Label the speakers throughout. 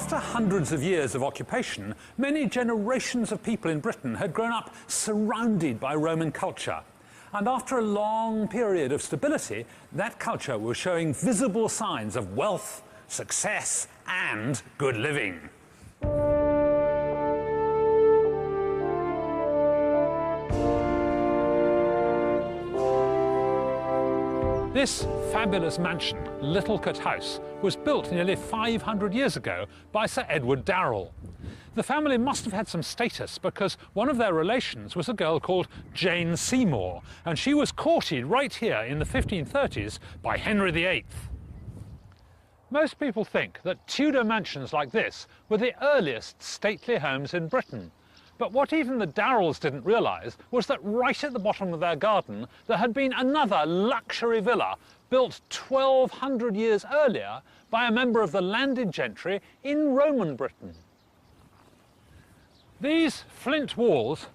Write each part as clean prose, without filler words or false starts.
Speaker 1: After hundreds of years of occupation, many generations of people in Britain had grown up surrounded by Roman culture. And after a long period of stability, that culture was showing visible signs of wealth, success, and good living. This fabulous mansion, Littlecote House, was built nearly 500 years ago by Sir Edward Darrell. The family must have had some status because one of their relations was a girl called Jane Seymour, and she was courted right here in the 1530s by Henry VIII. Most people think that Tudor mansions like this were the earliest stately homes in Britain. But what even the Darrells didn't realise was that right at the bottom of their garden there had been another luxury villa built 1200 years earlier by a member of the landed gentry in Roman Britain. These flint walls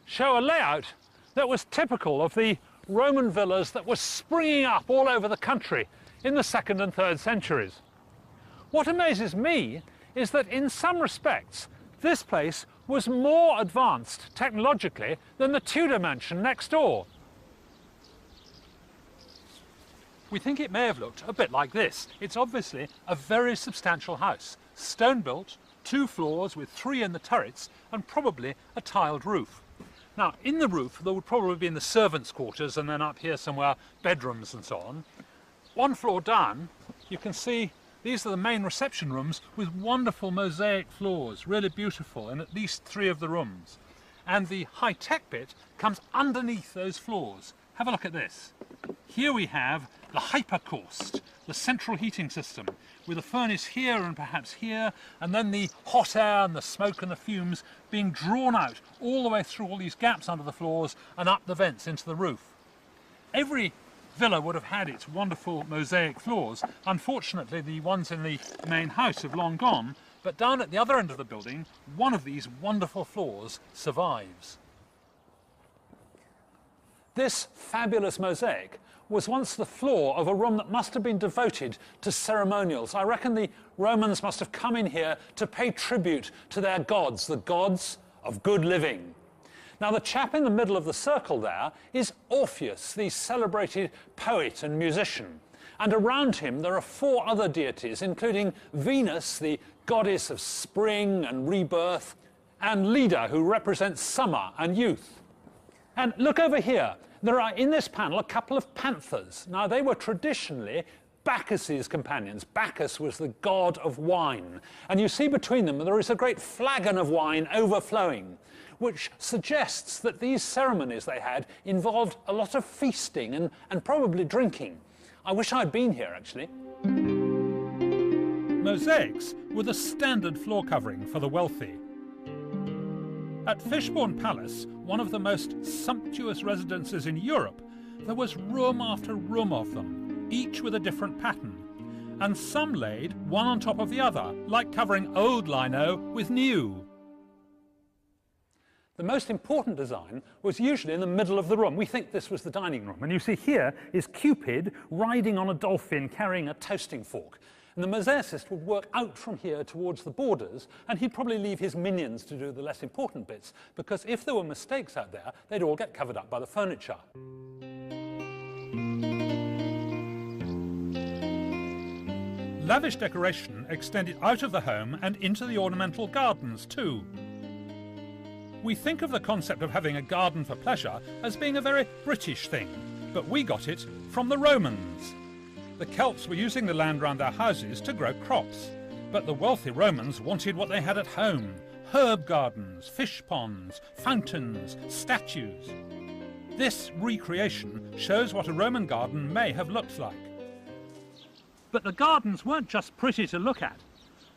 Speaker 1: show a layout that was typical of the Roman villas that were springing up all over the country in the 2nd and 3rd centuries. What amazes me is that in some respects this place was more advanced technologically than the Tudor mansion next door. We think it may have looked a bit like this. It's obviously a very substantial house, stone built, 2 floors with 3 in the turrets and probably a tiled roof. Now in the roof there would probably be in the servants' quarters and then up here somewhere bedrooms and so on. 1 floor down you can see these are the main reception rooms with wonderful mosaic floors, really beautiful, in at least 3 of the rooms. And the high-tech bit comes underneath those floors. Have a look at this. Here we have the hypercaust, the central heating system, with a furnace here and perhaps here, and then the hot air and the smoke and the fumes being drawn out all the way through all these gaps under the floors and up the vents into the roof. Every villa would have had its wonderful mosaic floors. Unfortunately, the ones in the main house have long gone, but down at the other end of the building, one of these wonderful floors survives. This fabulous mosaic was once the floor of a room that must have been devoted to ceremonials. I reckon the Romans must have come in here to pay tribute to their gods, the gods of good living. Now, the chap in the middle of the circle there is Orpheus, the celebrated poet and musician. And around him there are 4 other deities, including Venus, the goddess of spring and rebirth, and Leda, who represents summer and youth. And look over here. There are in this panel a couple of panthers. Now, they were traditionally Bacchus's companions. Bacchus was the god of wine. And you see between them there is a great flagon of wine overflowing, which suggests that these ceremonies they had involved a lot of feasting and probably drinking. I wish I'd been here, actually. Mosaics were the standard floor covering for the wealthy. At Fishbourne Palace, one of the most sumptuous residences in Europe, there was room after room of them, each with a different pattern, and some laid one on top of the other, like covering old lino with new. The most important design was usually in the middle of the room. We think this was the dining room. And you see here is Cupid riding on a dolphin carrying a toasting fork. And the mosaicist would work out from here towards the borders, and he'd probably leave his minions to do the less important bits, because if there were mistakes out there, they'd all get covered up by the furniture. Lavish decoration extended out of the home and into the ornamental gardens too. We think of the concept of having a garden for pleasure as being a very British thing, but we got it from the Romans. The Celts were using the land around their houses to grow crops, but the wealthy Romans wanted what they had at home: herb gardens, fish ponds, fountains, statues. This recreation shows what a Roman garden may have looked like. But the gardens weren't just pretty to look at.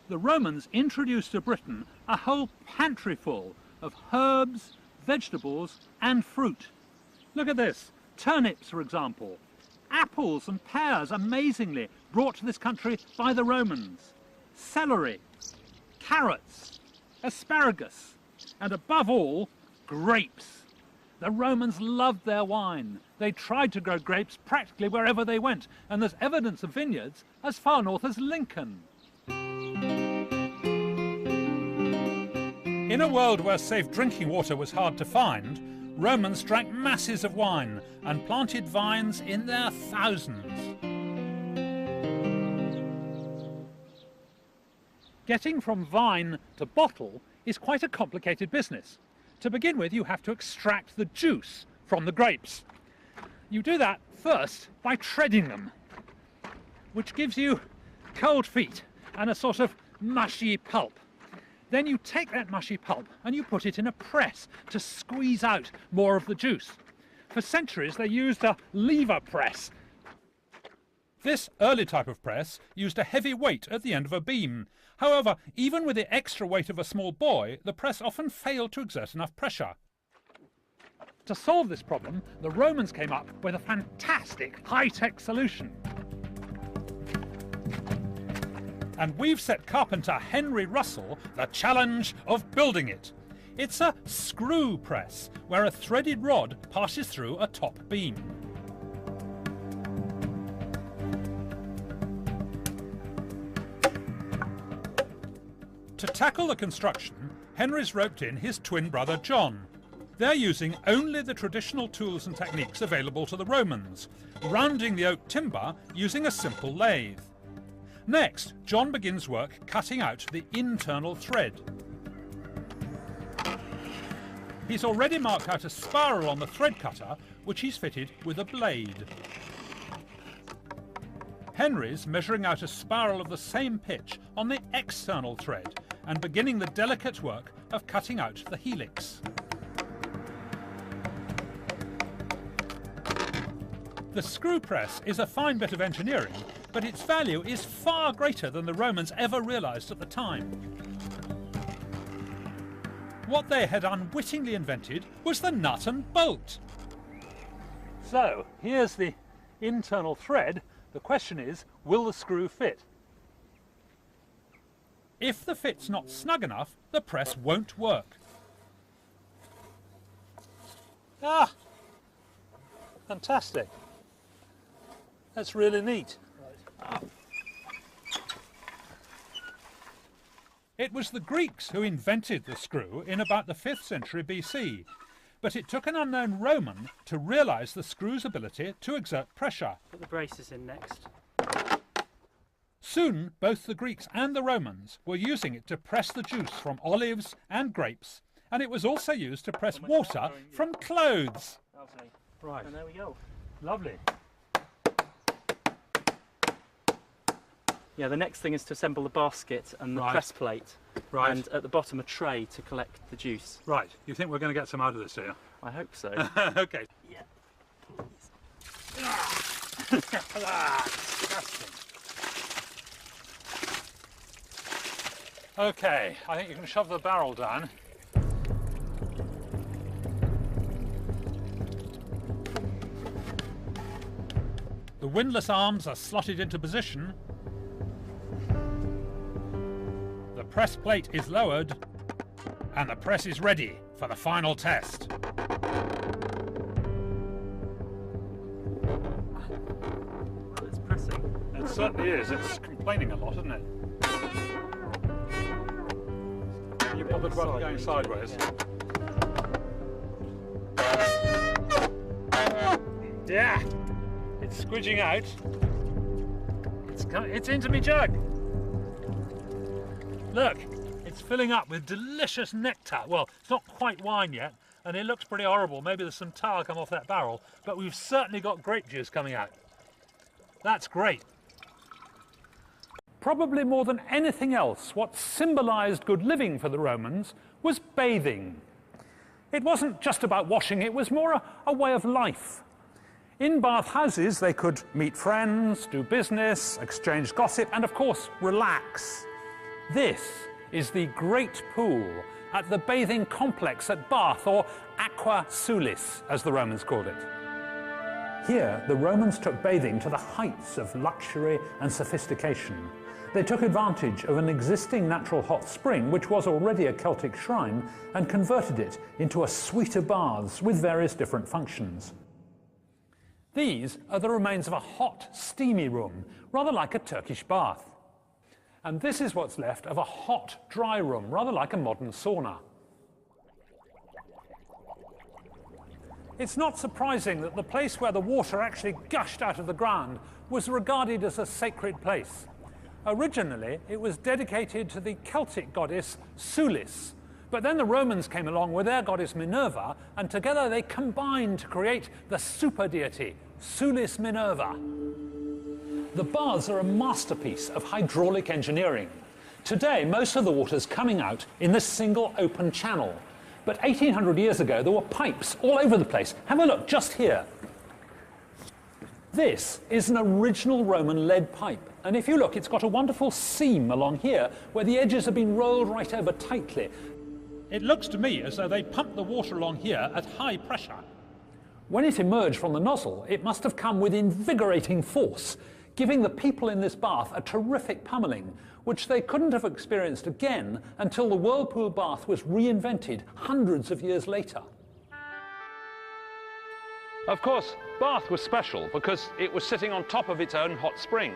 Speaker 1: The Romans introduced to Britain a whole pantry full of herbs, vegetables and fruit. Look at this. Turnips, for example. Apples and pears, amazingly, brought to this country by the Romans. Celery, carrots, asparagus, and above all, grapes. The Romans loved their wine. They tried to grow grapes practically wherever they went, and there's evidence of vineyards as far north as Lincoln. In a world where safe drinking water was hard to find, Romans drank masses of wine and planted vines in their thousands. Getting from vine to bottle is quite a complicated business. To begin with, you have to extract the juice from the grapes. You do that first by treading them, which gives you cold feet and a sort of mushy pulp. Then you take that mushy pulp and you put it in a press to squeeze out more of the juice. For centuries they used a lever press. This early type of press used a heavy weight at the end of a beam. However, even with the extra weight of a small boy, the press often failed to exert enough pressure. To solve this problem, the Romans came up with a fantastic high-tech solution. And we've set carpenter Henry Russell the challenge of building it. It's a screw press, where a threaded rod passes through a top beam. To tackle the construction, Henry's roped in his twin brother John. They're using only the traditional tools and techniques available to the Romans, rounding the oak timber using a simple lathe. Next, John begins work cutting out the internal thread. He's already marked out a spiral on the thread cutter, which he's fitted with a blade. Henry's measuring out a spiral of the same pitch on the external thread and beginning the delicate work of cutting out the helix. The screw press is a fine bit of engineering, but its value is far greater than the Romans ever realised at the time. What they had unwittingly invented was the nut and bolt. So, here's the internal thread. The question is, will the screw fit? If the fit's not snug enough, the press won't work. Ah! Fantastic. That's really neat. It was the Greeks who invented the screw in about the 5th century BC, but it took an unknown Roman to realise the screw's ability to exert pressure.
Speaker 2: Put the braces in next.
Speaker 1: Soon, both the Greeks and the Romans were using it to press the juice from olives and grapes, and it was also used to press water from clothes.
Speaker 2: Lovely.
Speaker 1: Right.
Speaker 2: And there we go.
Speaker 1: Lovely.
Speaker 2: Yeah, the next thing is to assemble the basket and the
Speaker 1: Right.
Speaker 2: press plate.
Speaker 1: Right.
Speaker 2: And at the bottom a tray to collect the juice.
Speaker 1: Right. You think we're going to get some out of this, do you?
Speaker 2: I hope so.
Speaker 1: Okay.
Speaker 2: Yeah.
Speaker 1: Disgusting. Okay, I think you can shove the barrel down. The windlass arms are slotted into position. The press plate is lowered, and the press is ready for the final test.
Speaker 2: It's pressing.
Speaker 1: It certainly is. It's complaining a lot, isn't it? You bothered about going sideways? Yeah. It's squidging out. It's into me jug. Look, it's filling up with delicious nectar. Well, it's not quite wine yet, and it looks pretty horrible. Maybe there's some tar come off that barrel, but we've certainly got grape juice coming out. That's great. Probably more than anything else, what symbolised good living for the Romans was bathing. It wasn't just about washing, it was more a way of life. In bathhouses, they could meet friends, do business, exchange gossip, and of course, relax. This is the Great Pool at the bathing complex at Bath, or Aqua Sulis, as the Romans called it. Here, the Romans took bathing to the heights of luxury and sophistication. They took advantage of an existing natural hot spring, which was already a Celtic shrine, and converted it into a suite of baths with various different functions. These are the remains of a hot, steamy room, rather like a Turkish bath. And this is what's left of a hot, dry room, rather like a modern sauna. It's not surprising that the place where the water actually gushed out of the ground was regarded as a sacred place. Originally, it was dedicated to the Celtic goddess Sulis, but then the Romans came along with their goddess Minerva, and together they combined to create the super deity, Sulis Minerva. The baths are a masterpiece of hydraulic engineering. Today, most of the water's coming out in this single open channel. But 1800 years ago, there were pipes all over the place. Have a look, just here. This is an original Roman lead pipe. And if you look, it's got a wonderful seam along here where the edges have been rolled right over tightly. It looks to me as though they pumped the water along here at high pressure. When it emerged from the nozzle, it must have come with invigorating force, giving the people in this bath a terrific pummeling, which they couldn't have experienced again until the whirlpool bath was reinvented hundreds of years later. Of course, Bath was special because it was sitting on top of its own hot spring.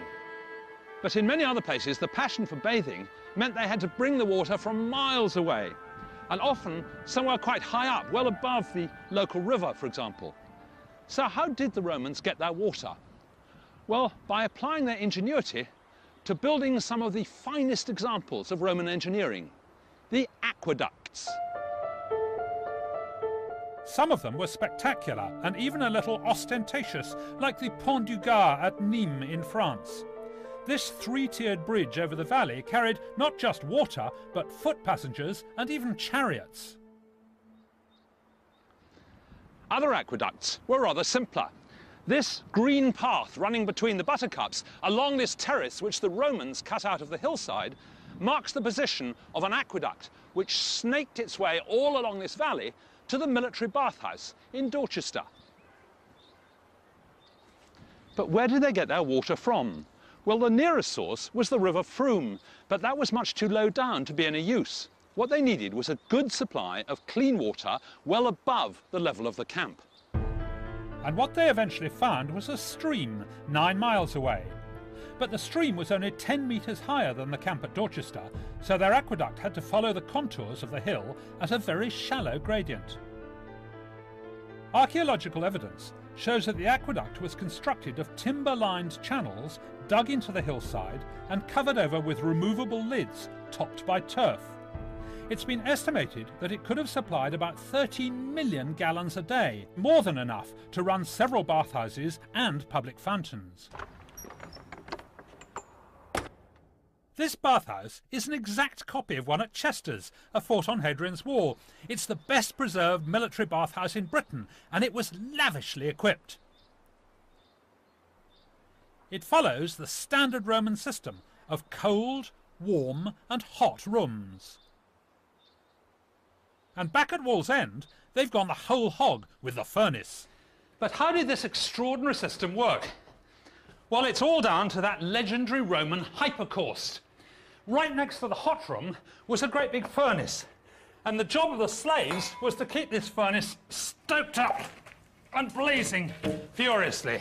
Speaker 1: But in many other places, the passion for bathing meant they had to bring the water from miles away, and often somewhere quite high up, well above the local river, for example. So how did the Romans get their water? Well, by applying their ingenuity to building some of the finest examples of Roman engineering, the aqueducts. Some of them were spectacular and even a little ostentatious, like the Pont du Gard at Nîmes in France. This three-tiered bridge over the valley carried not just water, but foot passengers and even chariots. Other aqueducts were rather simpler. This green path running between the buttercups along this terrace which the Romans cut out of the hillside marks the position of an aqueduct which snaked its way all along this valley to the military bathhouse in Dorchester. But where did they get their water from? Well, the nearest source was the River Frome, but that was much too low down to be any use. What they needed was a good supply of clean water well above the level of the camp. And what they eventually found was a stream 9 miles away. But the stream was only 10 metres higher than the camp at Dorchester, so their aqueduct had to follow the contours of the hill at a very shallow gradient. Archaeological evidence shows that the aqueduct was constructed of timber-lined channels dug into the hillside and covered over with removable lids topped by turf. It's been estimated that it could have supplied about 13 million gallons a day, more than enough to run several bathhouses and public fountains. This bathhouse is an exact copy of one at Chester's, a fort on Hadrian's Wall. It's the best preserved military bathhouse in Britain, and it was lavishly equipped. It follows the standard Roman system of cold, warm and hot rooms. And back at Wallsend, they've gone the whole hog with the furnace. But how did this extraordinary system work? Well, it's all down to that legendary Roman hypocaust. Right next to the hot room was a great big furnace, and the job of the slaves was to keep this furnace stoked up and blazing furiously.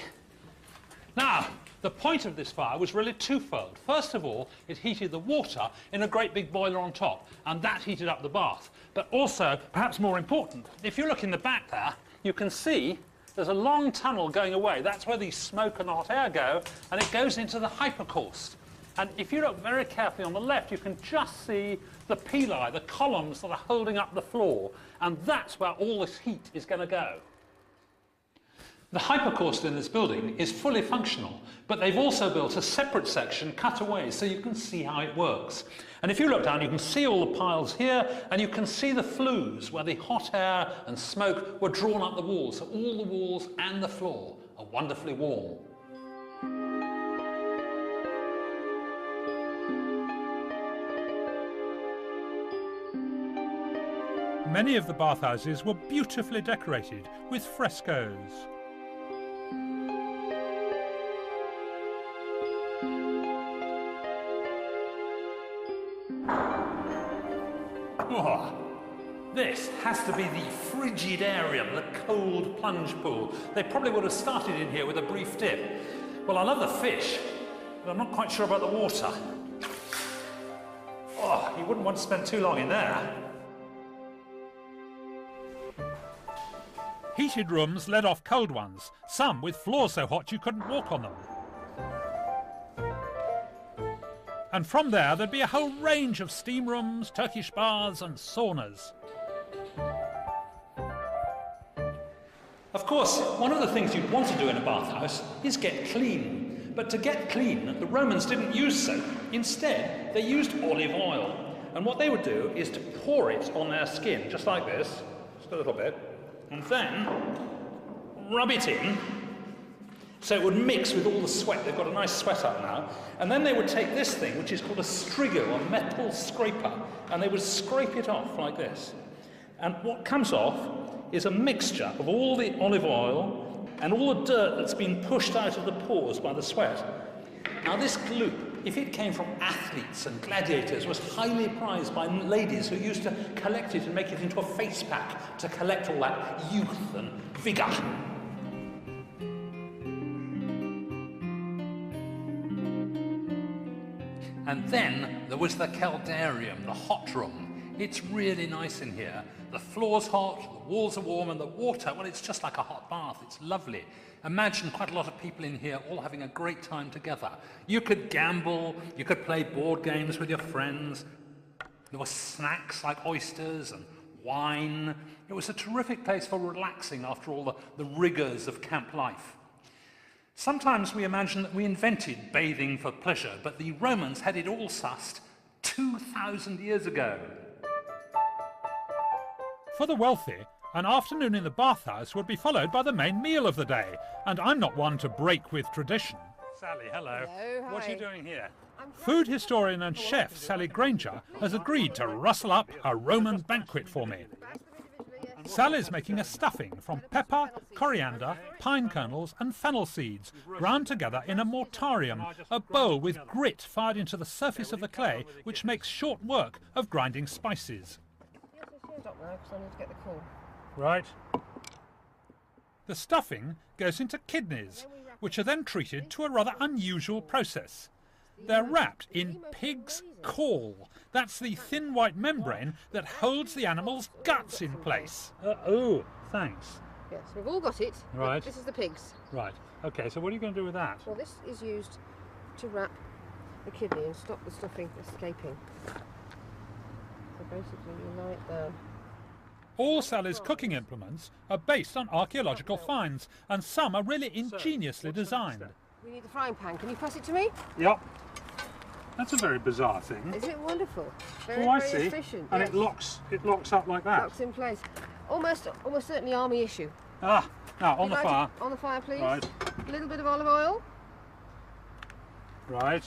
Speaker 1: Now, the point of this fire was really twofold. First of all, it heated the water in a great big boiler on top, and that heated up the bath. But also, perhaps more important, if you look in the back there, you can see there's a long tunnel going away. That's where the smoke and the hot air go, and it goes into the hypocaust. And if you look very carefully on the left, you can just see the pili, the columns that are holding up the floor, and that's where all this heat is going to go. The hypocaust in this building is fully functional, but they've also built a separate section cut away so you can see how it works. And if you look down, you can see all the piles here, and you can see the flues where the hot air and smoke were drawn up the walls. So all the walls and the floor are wonderfully warm. Many of the bathhouses were beautifully decorated with frescoes. Oh, this has to be the frigidarium, the cold plunge pool. They probably would have started in here with a brief dip. Well, I love the fish, but I'm not quite sure about the water. Oh, you wouldn't want to spend too long in there. Heated rooms led off cold ones, some with floors so hot you couldn't walk on them. And from there, there'd be a whole range of steam rooms, Turkish baths and saunas. Of course, one of the things you'd want to do in a bathhouse is get clean. But to get clean, the Romans didn't use soap. Instead, they used olive oil. And what they would do is to pour it on their skin, just like this, just a little bit, and then rub it in so it would mix with all the sweat. They've got a nice sweat up now. And then they would take this thing, which is called a strigo, a metal scraper, and they would scrape it off like this. And what comes off is a mixture of all the olive oil and all the dirt that's been pushed out of the pores by the sweat. Now this gloop, if it came from athletes and gladiators, was highly prized by ladies who used to collect it and make it into a face pack to collect all that youth and vigour. And then there was the Caldarium, the hot room. It's really nice in here. The floor's hot, the walls are warm, and the water, well, it's just like a hot bath. It's lovely. Imagine quite a lot of people in here all having a great time together. You could gamble, you could play board games with your friends. There were snacks like oysters and wine. It was a terrific place for relaxing after all the rigours of camp life. Sometimes we imagine that we invented bathing for pleasure, but the Romans had it all sussed 2,000 years ago. For the wealthy, an afternoon in the bathhouse would be followed by the main meal of the day, and I'm not one to break with tradition. Sally, hello.
Speaker 3: Hello,
Speaker 1: What are you
Speaker 3: hi.
Speaker 1: doing here? Food historian and chef Sally Granger has agreed to rustle up a Roman banquet for me. Sally's making a stuffing from pepper, coriander, pine kernels and fennel seeds, ground together in a mortarium, a bowl with grit fired into the surface of the clay, which makes short work of grinding spices. Right. The stuffing goes into kidneys, which are then treated to a rather unusual process. They're wrapped in pig's caul. That's the thin white membrane that holds the animal's guts in place. Oh, thanks.
Speaker 3: Yes, we've all got it.
Speaker 1: Right.
Speaker 3: This is the pigs.
Speaker 1: Right. Okay, so what are you going to do with that?
Speaker 3: Well, this is used to wrap the kidney and stop the stuffing escaping. So basically you lie it down.
Speaker 1: All Sally's cooking implements are based on archaeological finds, and some are really ingeniously designed.
Speaker 3: We need the frying pan. Can you pass it to me?
Speaker 1: Yep. That's a very bizarre thing.
Speaker 3: Isn't it wonderful? Very,
Speaker 1: Oh, I
Speaker 3: very
Speaker 1: see.
Speaker 3: efficient.
Speaker 1: And
Speaker 3: yes.
Speaker 1: it locks up like that.
Speaker 3: Locks in place. Almost certainly army issue.
Speaker 1: Ah, now on the
Speaker 3: Light it
Speaker 1: fire.
Speaker 3: On the fire, please.
Speaker 1: Right.
Speaker 3: A little bit of olive oil,
Speaker 1: Right.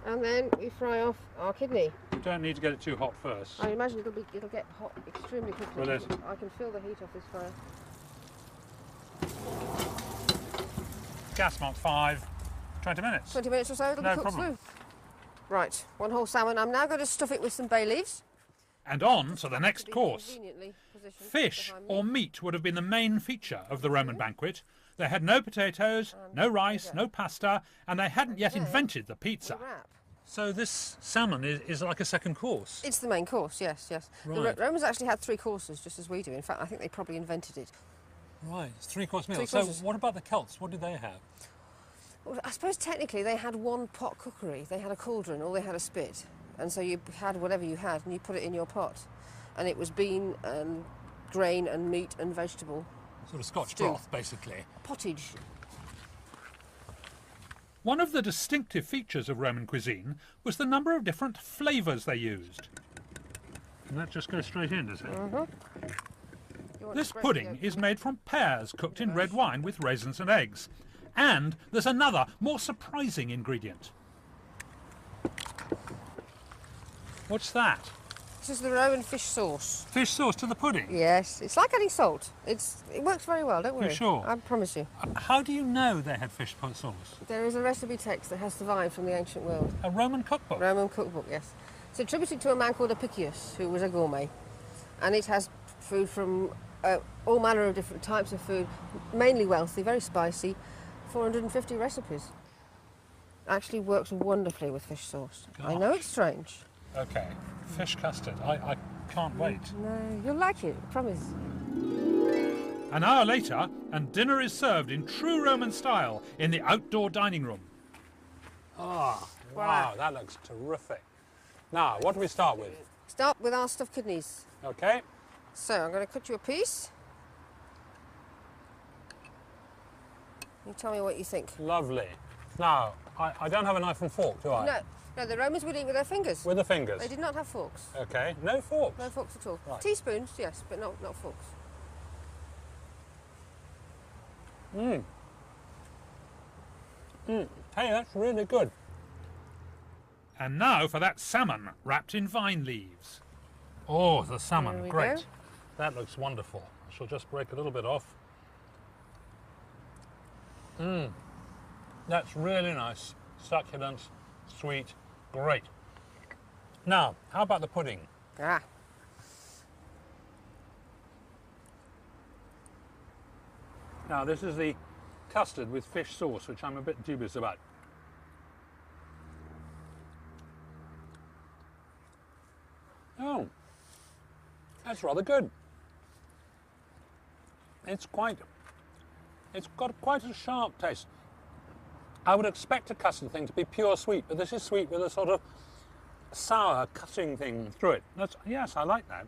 Speaker 3: and then we fry off our kidney.
Speaker 1: You don't need to get it too hot first.
Speaker 3: I imagine it'll get hot extremely quickly.
Speaker 1: Will it?
Speaker 3: I can feel the heat off this fire.
Speaker 1: Gas mark 5. 20 minutes.
Speaker 3: 20 minutes or so, it'll
Speaker 1: No
Speaker 3: be cooked
Speaker 1: problem.
Speaker 3: through. Right, one whole salmon. I'm now going to stuff it with some bay leaves.
Speaker 1: And on to the
Speaker 3: To
Speaker 1: next
Speaker 3: be
Speaker 1: course.
Speaker 3: conveniently positioned
Speaker 1: Fish
Speaker 3: behind me.
Speaker 1: or meat would have been the main feature of the Roman banquet. They had no potatoes, no rice, no pasta, and they hadn't yet invented the pizza.
Speaker 3: Wrap.
Speaker 1: So this salmon is like a second course.
Speaker 3: It's the main course, yes, yes. The
Speaker 1: Right.
Speaker 3: Romans actually had 3 courses, just as we do. In fact, I think they probably invented it.
Speaker 1: Right, it's 3-course meal.
Speaker 3: 3
Speaker 1: So
Speaker 3: courses.
Speaker 1: what about the Celts? What did they have?
Speaker 3: Well, I suppose technically they had one pot cookery. They had a cauldron or they had a spit. And so you had whatever you had and you put it in your pot. And it was bean and grain and meat and vegetable.
Speaker 1: Sort of Scotch
Speaker 3: Stew.
Speaker 1: broth, basically.
Speaker 3: Pottage.
Speaker 1: One of the distinctive features of Roman cuisine was the number of different flavours they used. And that just goes straight in, does it?
Speaker 3: You want
Speaker 1: This
Speaker 3: to break
Speaker 1: pudding
Speaker 3: the
Speaker 1: is made from pears cooked in red wine with raisins and eggs. And there's another, more surprising ingredient. What's that?
Speaker 3: This is the Roman fish sauce.
Speaker 1: Fish sauce to the pudding?
Speaker 3: Yes, it's like adding salt. It works very well, don't worry.
Speaker 1: sure?
Speaker 3: I promise you.
Speaker 1: How do you know they had fish sauce?
Speaker 3: There is a recipe text that has survived from the ancient world.
Speaker 1: A Roman cookbook?
Speaker 3: Roman cookbook, yes. It's attributed to a man called Apicius, who was a gourmet. And it has food from all manner of different types of food, mainly wealthy, very spicy, 450 recipes. Actually works wonderfully with fish sauce. I know it's strange.
Speaker 1: Okay, fish custard. I can't wait.
Speaker 3: No, you'll like it, I promise.
Speaker 1: An hour later, and dinner is served in true Roman style in the outdoor dining room.
Speaker 4: Ah, wow, that looks terrific. Now, what do we start with?
Speaker 3: Start with our stuffed kidneys.
Speaker 4: Okay,
Speaker 3: So I'm going to cut you a piece. You tell me what you think.
Speaker 4: lovely. Now, I don't have a knife and fork, do I?
Speaker 3: No, the Romans would eat with their fingers.
Speaker 4: With the fingers?
Speaker 3: They did not have forks.
Speaker 4: Okay, no forks?
Speaker 3: No forks at all.
Speaker 4: Right.
Speaker 3: Teaspoons, yes, but not forks.
Speaker 4: Hey, that's really good.
Speaker 1: And now for that salmon wrapped in vine leaves. Oh, the
Speaker 3: There
Speaker 1: salmon,
Speaker 3: we
Speaker 1: great.
Speaker 3: go.
Speaker 4: That looks wonderful. I shall just break a little bit off. That's really nice. Succulent, sweet, great. Now, how about the pudding?
Speaker 3: Ah,
Speaker 4: Now, this is the custard with fish sauce, which I'm a bit dubious about. Oh, that's rather good. It's got quite a sharp taste. I would expect a custard thing to be pure sweet, but this is sweet with a sort of sour cutting thing through it. Yes, I like that.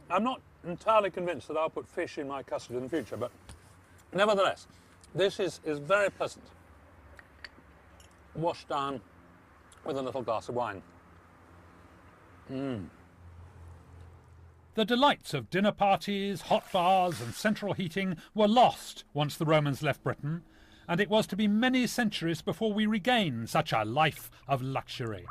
Speaker 4: I'm not entirely convinced that I'll put fish in my custard in the future, but nevertheless, this is very pleasant. Washed down with a little glass of wine.
Speaker 1: The delights of dinner parties, hot baths and central heating were lost once the Romans left Britain, and it was to be many centuries before we regained such a life of luxury.